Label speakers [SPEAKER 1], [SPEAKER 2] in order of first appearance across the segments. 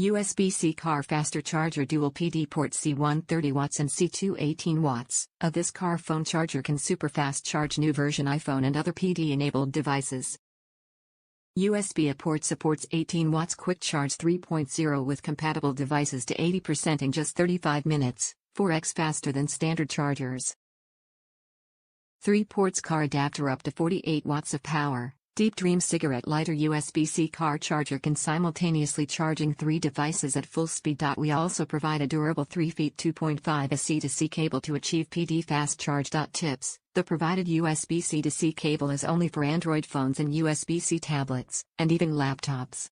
[SPEAKER 1] USB-C car faster charger dual PD port C1 30 watts and C2 18 watts. This car phone charger can super fast charge new version iPhone and other PD-enabled devices. USB-A port supports 18 watts quick charge 3.0 with compatible devices to 80% in just 35 minutes, 4x faster than standard chargers. 3 ports car adapter up to 48 watts of power. DeepDream cigarette lighter USB-C car charger can simultaneously charging 3 devices at full speed. We also provide a durable 3 feet 2.5 C-to-C cable to achieve PD fast charge.TIPS. The provided USB-C to C cable is only for Android phones and USB-C tablets, and even laptops.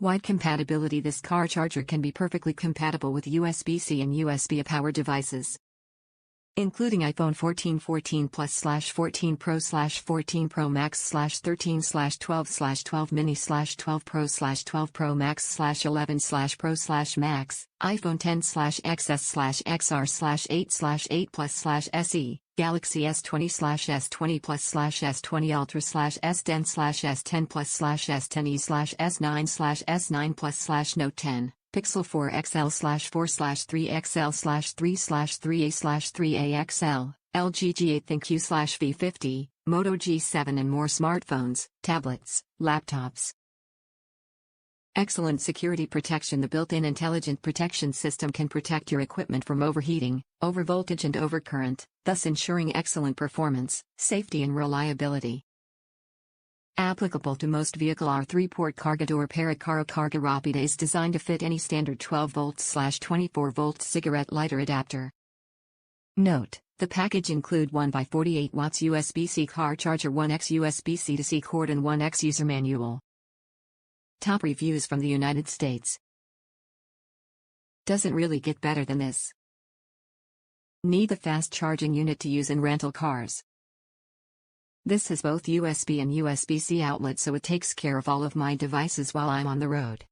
[SPEAKER 1] Wide compatibility. This car charger can be perfectly compatible with USB-C and USB-A power devices, including iPhone 14, 14 Plus / 14 Pro / 14 Pro Max / 13 / 12 / 12 Mini / 12 Pro / 12 Pro Max / 11 / Pro / Max, iPhone 10 / XS / XR / 8 / 8 Plus / SE, Galaxy S20 / S20 Plus / S20 Ultra / S10 / S10 Plus / S10e / S9 / S9 Plus / Note 10. Pixel 4 XL / 4 / 3 XL / 3 / 3A / 3A XL, LG G8 ThinQ / V50, Moto G7 and more smartphones, tablets, laptops. Excellent security protection. The built-in intelligent protection system can protect your equipment from overheating, overvoltage and overcurrent, thus ensuring excellent performance, safety and reliability. Applicable to most vehicle. Our 3-port cargador Paracaro Carga Rapida is designed to fit any standard 12V / 24V cigarette lighter adapter. Note: the package include 1x48 watts USB-C car charger, 1x USB-C to C cord and 1x user manual. Top reviews from the United States. Doesn't really get better than this. Need the fast charging unit to use in rental cars. This has both USB and USB-C outlets, so it takes care of all of my devices while I'm on the road.